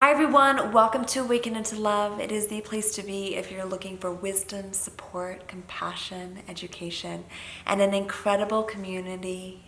Hi everyone, welcome to Awaken into Love. It is the place to be if you're looking for wisdom, support, compassion, education, and an incredible community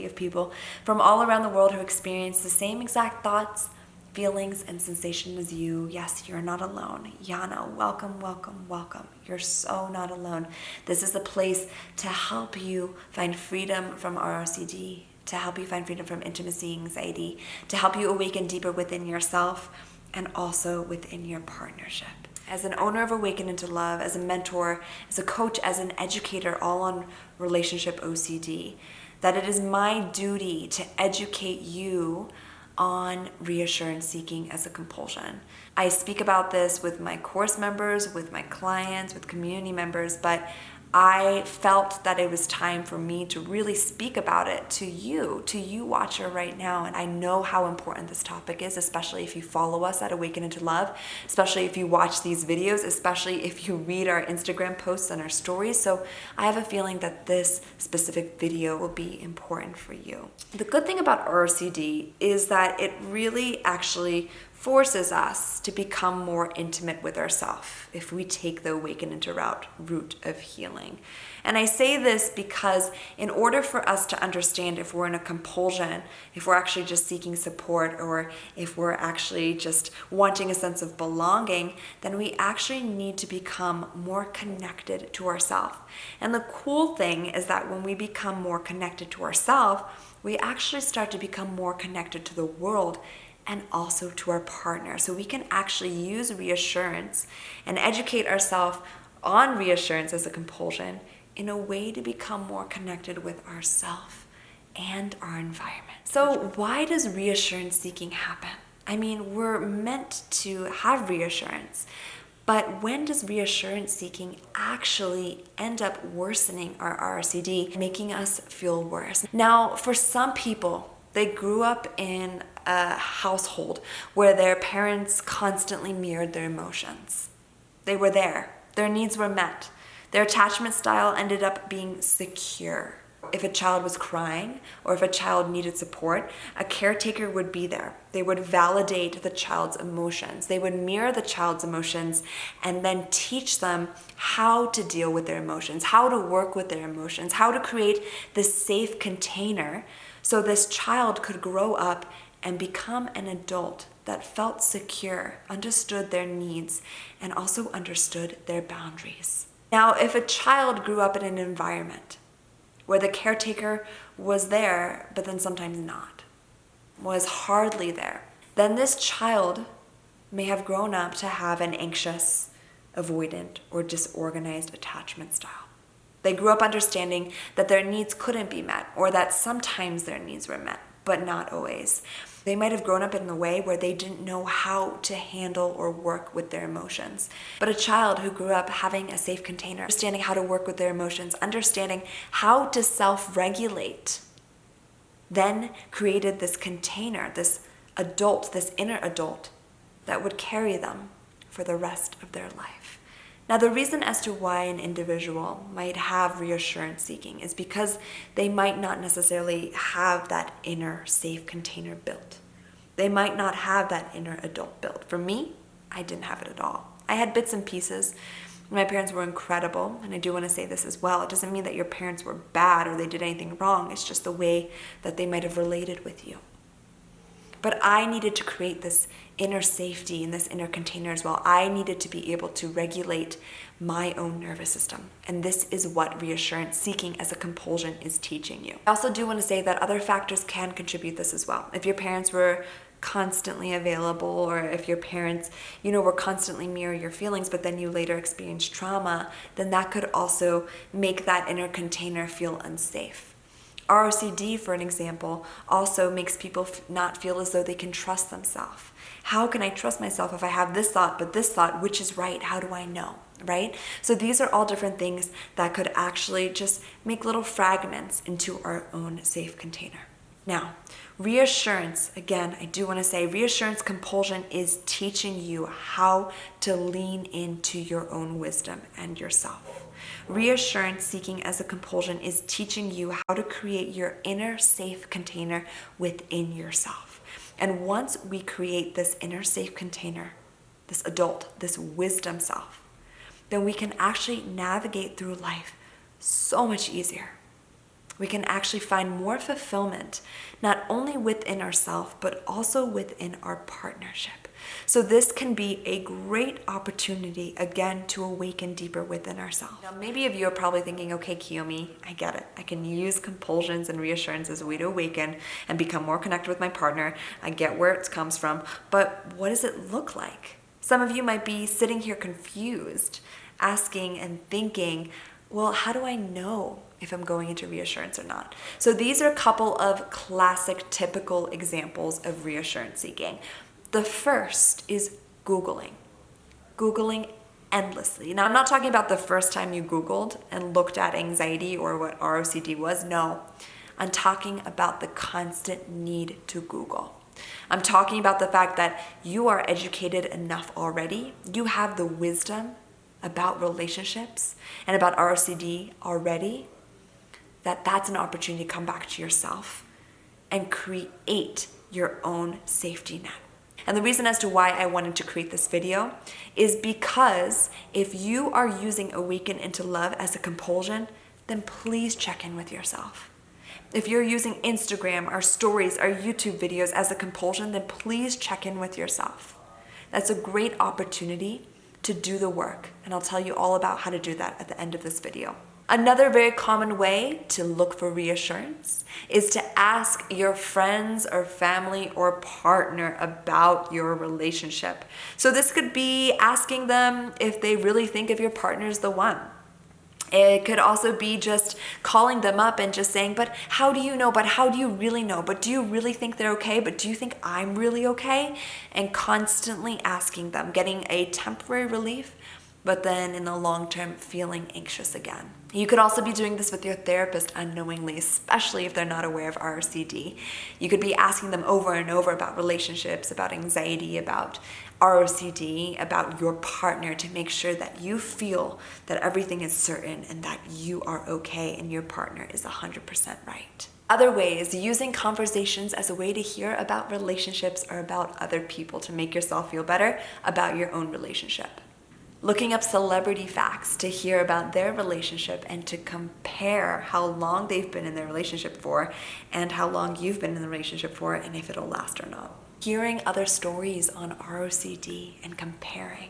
of people from all around the world who experience the same exact thoughts, feelings, and sensation as you. Yes, you're not alone. Yana, welcome, welcome, welcome. You're so not alone. This is a place to help you find freedom from ROCD, to help you find freedom from intimacy, anxiety, to help you awaken deeper within yourself and also within your partnership. As an owner of Awaken into Love, as a mentor, as a coach, as an educator, all on relationship OCD, that it is my duty to educate you on reassurance seeking as a compulsion. I speak about this with my course members, with my clients, with community members, but I felt that it was time for me to really speak about it to you watcher right now. And I know how important this topic is, especially if you follow us at Awaken into Love, especially if you watch these videos, especially if you read our Instagram posts and our stories. So I have a feeling that this specific video will be important for you. The good thing about ROCD is that it really actually forces us to become more intimate with ourselves if we take the Awaken into route of healing. And I say this because in order for us to understand if we're in a compulsion, if we're actually just seeking support, or if we're actually just wanting a sense of belonging, then we actually need to become more connected to ourselves. And the cool thing is that when we become more connected to ourselves, we actually start to become more connected to the world and also to our partner. So we can actually use reassurance and educate ourselves on reassurance as a compulsion in a way to become more connected with ourselves and our environment. So why does reassurance seeking happen? I mean, we're meant to have reassurance, but when does reassurance seeking actually end up worsening our RCD, making us feel worse? Now, for some people, they grew up in a household where their parents constantly mirrored their emotions. They were there. Their needs were met. Their attachment style ended up being secure. If a child was crying or if a child needed support, a caretaker would be there. They would validate the child's emotions. They would mirror the child's emotions and then teach them how to deal with their emotions, how to work with their emotions, how to create this safe container so this child could grow up and become an adult that felt secure, understood their needs, and also understood their boundaries. Now, if a child grew up in an environment where the caretaker was there, but then sometimes not, was hardly there, then this child may have grown up to have an anxious, avoidant, or disorganized attachment style. They grew up understanding that their needs couldn't be met, or that sometimes their needs were met, but not always. They might have grown up in a way where they didn't know how to handle or work with their emotions. But a child who grew up having a safe container, understanding how to work with their emotions, understanding how to self-regulate, then created this container, this adult, this inner adult that would carry them for the rest of their life. Now, the reason as to why an individual might have reassurance seeking is because they might not necessarily have that inner safe container built. They might not have that inner adult built. For me, I didn't have it at all. I had bits and pieces. My parents were incredible, and I do want to say this as well. It doesn't mean that your parents were bad or they did anything wrong. It's just the way that they might have related with you. But I needed to create this inner safety in this inner container as well. I needed to be able to regulate my own nervous system. And this is what reassurance seeking as a compulsion is teaching you. I also do want to say that other factors can contribute this as well. If your parents were constantly available, or if your parents, were constantly mirror your feelings, but then you later experience trauma, then that could also make that inner container feel unsafe. ROCD, for an example, also makes people not feel as though they can trust themselves. How can I trust myself if I have this thought, but this thought, which is right? How do I know, right? So these are all different things that could actually just make little fragments into our own safe container. Now, reassurance, again, I do want to say reassurance compulsion is teaching you how to lean into your own wisdom and yourself. Reassurance seeking as a compulsion is teaching you how to create your inner safe container within yourself. And once we create this inner safe container, this adult, this wisdom self, then we can actually navigate through life so much easier. We can actually find more fulfillment, not only within ourselves, but also within our partnership. So this can be a great opportunity, again, to awaken deeper within ourselves. Now, maybe of you are probably thinking, okay, Kiyomi, I get it. I can use compulsions and reassurance as a way to awaken and become more connected with my partner. I get where it comes from, but what does it look like? Some of you might be sitting here confused, asking and thinking, well, how do I know if I'm going into reassurance or not? So these are a couple of classic, typical examples of reassurance seeking. The first is Googling endlessly. Now, I'm not talking about the first time you Googled and looked at anxiety or what ROCD was. No, I'm talking about the constant need to Google. I'm talking about the fact that you are educated enough already. You have the wisdom about relationships and about ROCD already, that's an opportunity to come back to yourself and create your own safety net. And the reason as to why I wanted to create this video is because if you are using Awaken into Love as a compulsion, then please check in with yourself. If you're using Instagram, our stories, our YouTube videos as a compulsion, then please check in with yourself. That's a great opportunity to do the work, and I'll tell you all about how to do that at the end of this video. Another very common way to look for reassurance is to ask your friends or family or partner about your relationship. So this could be asking them if they really think if your partner's the one. It could also be just calling them up and just saying, but how do you know? But how do you really know? But do you really think they're okay? But do you think I'm really okay? And constantly asking them, getting a temporary relief, but then in the long term, feeling anxious again. You could also be doing this with your therapist unknowingly, especially if they're not aware of ROCD. You could be asking them over and over about relationships, about anxiety, about ROCD, about your partner, to make sure that you feel that everything is certain and that you are okay and your partner is 100% right. Other ways, using conversations as a way to hear about relationships or about other people to make yourself feel better about your own relationship. Looking up celebrity facts to hear about their relationship and to compare how long they've been in their relationship for and how long you've been in the relationship for and if it'll last or not. Hearing other stories on ROCD and comparing.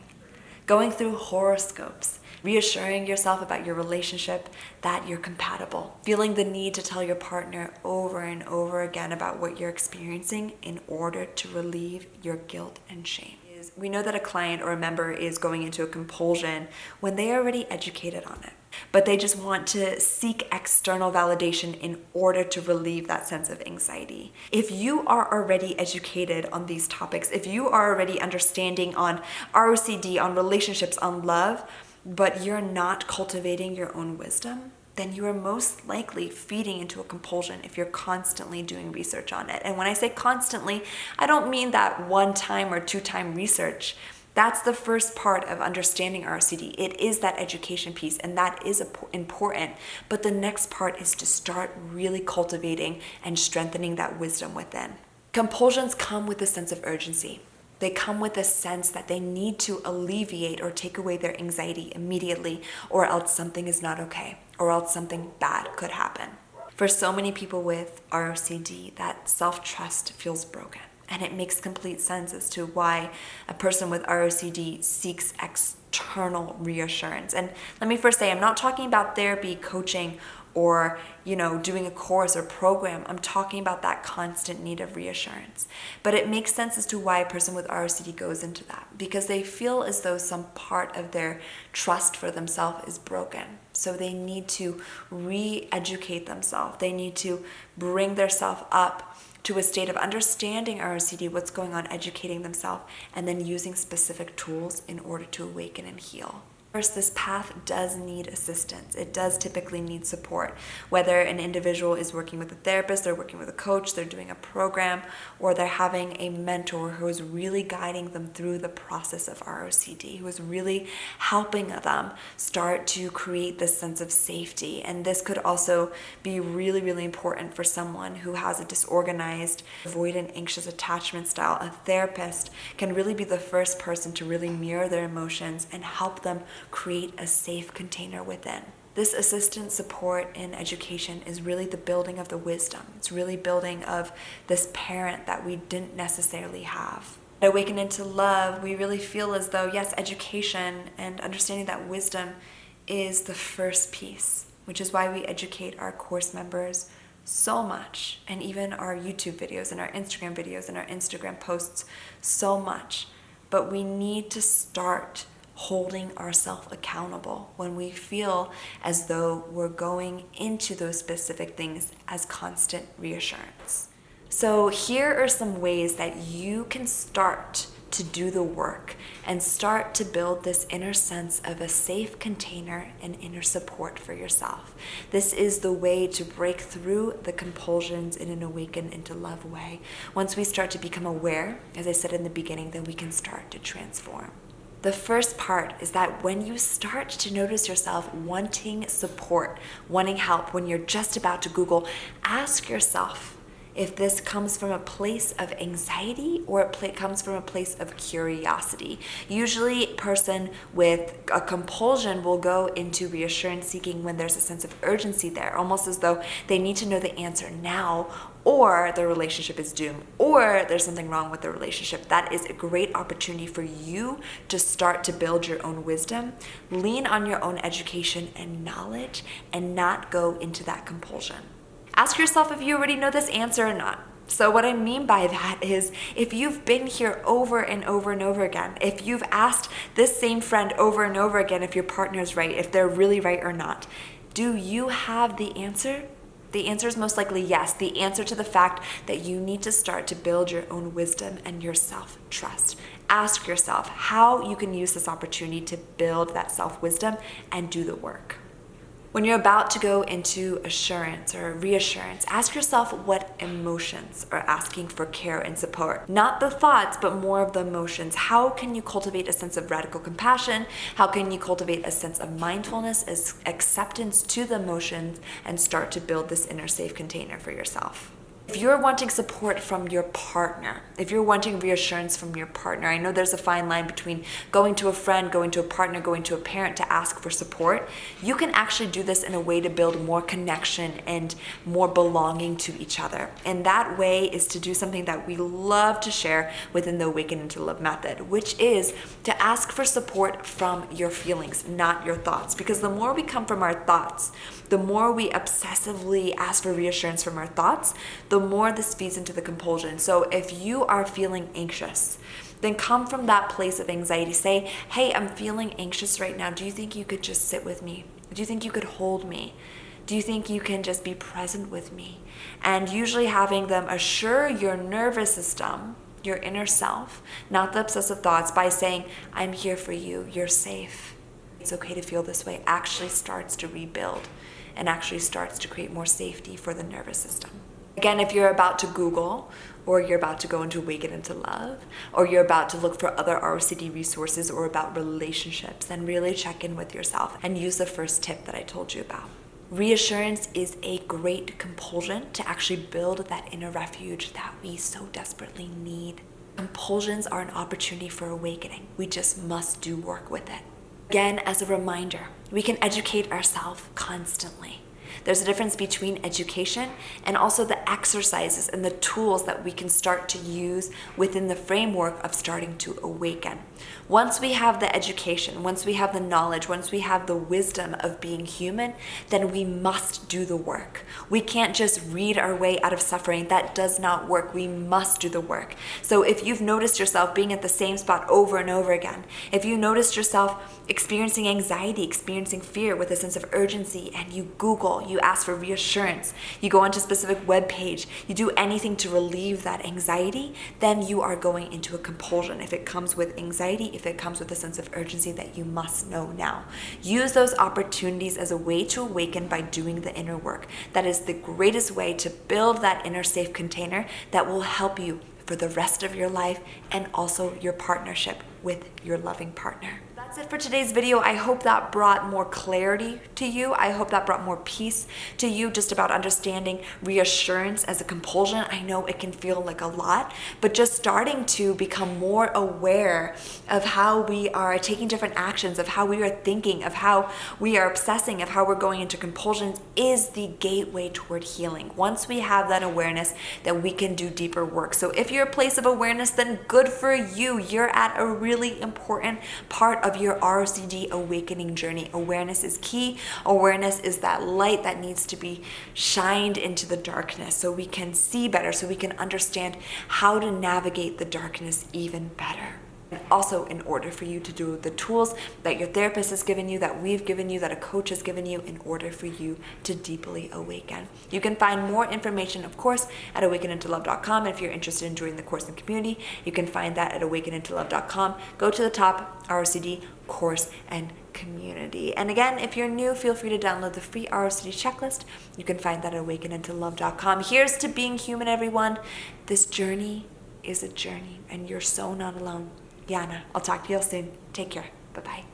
Going through horoscopes, reassuring yourself about your relationship that you're compatible. Feeling the need to tell your partner over and over again about what you're experiencing in order to relieve your guilt and shame. We know that a client or a member is going into a compulsion when they are already educated on it, but they just want to seek external validation in order to relieve that sense of anxiety. If you are already educated on these topics, if you are already understanding on ROCD, on relationships, on love, but you're not cultivating your own wisdom, then you are most likely feeding into a compulsion if you're constantly doing research on it. And when I say constantly, I don't mean that one-time or two-time research. That's the first part of understanding ROCD. It is that education piece, and that is important. But the next part is to start really cultivating and strengthening that wisdom within. Compulsions come with a sense of urgency. They come with a sense that they need to alleviate or take away their anxiety immediately, or else something is not okay, or else something bad could happen. For so many people with ROCD, that self-trust feels broken. And it makes complete sense as to why a person with ROCD seeks external reassurance. And let me first say, I'm not talking about therapy, coaching, or doing a course or program. I'm talking about that constant need of reassurance. But it makes sense as to why a person with ROCD goes into that, because they feel as though some part of their trust for themselves is broken. So they need to re-educate themselves. They need to bring themselves up to a state of understanding ROCD, what's going on, educating themselves, and then using specific tools in order to awaken and heal. First, this path does need assistance. It does typically need support. Whether an individual is working with a therapist, they're working with a coach, they're doing a program, or they're having a mentor who is really guiding them through the process of ROCD, who is really helping them start to create this sense of safety. And this could also be really, really important for someone who has a disorganized, avoidant, anxious attachment style. A therapist can really be the first person to really mirror their emotions and help them create a safe container within. This assistance, support, and education is really the building of the wisdom. It's really building of this parent that we didn't necessarily have. At Awaken into Love, we really feel as though, yes, education and understanding that wisdom is the first piece, which is why we educate our course members so much, and even our YouTube videos and our Instagram videos and our Instagram posts so much. But we need to start holding ourselves accountable when we feel as though we're going into those specific things as constant reassurance. So here are some ways that you can start to do the work and start to build this inner sense of a safe container and inner support for yourself. This is the way to break through the compulsions in an Awaken into Love way. Once we start to become aware, as I said in the beginning, then we can start to transform. The first part is that when you start to notice yourself wanting support, wanting help, when you're just about to Google, ask yourself if this comes from a place of anxiety or it comes from a place of curiosity. Usually a person with a compulsion will go into reassurance seeking when there's a sense of urgency there, almost as though they need to know the answer now, or the relationship is doomed, or there's something wrong with the relationship. That is a great opportunity for you to start to build your own wisdom, lean on your own education and knowledge, and not go into that compulsion. Ask yourself if you already know this answer or not. So what I mean by that is, if you've been here over and over and over again, if you've asked this same friend over and over again if your partner's right, if they're really right or not, do you have the answer? The answer is most likely yes. The answer to the fact that you need to start to build your own wisdom and your self-trust. Ask yourself how you can use this opportunity to build that self-wisdom and do the work. When you're about to go into assurance or reassurance, ask yourself what emotions are asking for care and support. Not the thoughts, but more of the emotions. How can you cultivate a sense of radical compassion? How can you cultivate a sense of mindfulness, as acceptance to the emotions, and start to build this inner safe container for yourself? If you're wanting support from your partner, if you're wanting reassurance from your partner, I know there's a fine line between going to a friend, going to a partner, going to a parent to ask for support. You can actually do this in a way to build more connection and more belonging to each other. And that way is to do something that we love to share within the Awaken into Love method, which is to ask for support from your feelings, not your thoughts. Because the more we come from our thoughts, the more we obsessively ask for reassurance from our thoughts, the more this feeds into the compulsion. So if you are feeling anxious, then come from that place of anxiety. Say, hey, I'm feeling anxious right now. Do you think you could just sit with me? Do you think you could hold me? Do you think you can just be present with me? And usually having them assure your nervous system, your inner self, not the obsessive thoughts, by saying, I'm here for you, you're safe. It's okay to feel this way, actually starts to rebuild and actually starts to create more safety for the nervous system. Again, if you're about to Google, or you're about to go into Awaken into Love, or you're about to look for other ROCD resources or about relationships, then really check in with yourself and use the first tip that I told you about. Reassurance is a great compulsion to actually build that inner refuge that we so desperately need. Compulsions are an opportunity for awakening. We just must do work with it. Again, as a reminder, we can educate ourselves constantly. There's a difference between education and also the exercises and the tools that we can start to use within the framework of starting to awaken. Once we have the education, once we have the knowledge, once we have the wisdom of being human, then we must do the work. We can't just read our way out of suffering. That does not work. We must do the work. So if you've noticed yourself being at the same spot over and over again, if you noticed yourself experiencing anxiety, experiencing fear with a sense of urgency, and you Google, you you ask for reassurance, you go onto a specific web page, you do anything to relieve that anxiety, then you are going into a compulsion. If it comes with anxiety, if it comes with a sense of urgency that you must know now. Use those opportunities as a way to awaken by doing the inner work. That is the greatest way to build that inner safe container that will help you for the rest of your life and also your partnership with your loving partner. That's it for today's video. I hope that brought more clarity to you. I hope that brought more peace to you just about understanding reassurance as a compulsion. I know it can feel like a lot, but just starting to become more aware of how we are taking different actions, of how we are thinking, of how we are obsessing, of how we're going into compulsions is the gateway toward healing. Once we have that awareness, then we can do deeper work. So if you're a place of awareness, then good for you. You're at a really important part of your ROCD awakening journey. Awareness is key. Awareness is that light that needs to be shined into the darkness so we can see better, so we can understand how to navigate the darkness even better. And also, in order for you to do the tools that your therapist has given you, that we've given you, that a coach has given you, in order for you to deeply awaken. You can find more information, of course, at awakenintolove.com. If you're interested in joining the course and community, you can find that at awakenintolove.com. Go to the top, ROCD, course, and community. And again, if you're new, feel free to download the free ROCD checklist. You can find that at awakenintolove.com. Here's to being human, everyone. This journey is a journey, and you're so not alone. Yana, I'll talk to you all soon. Take care. Bye-bye.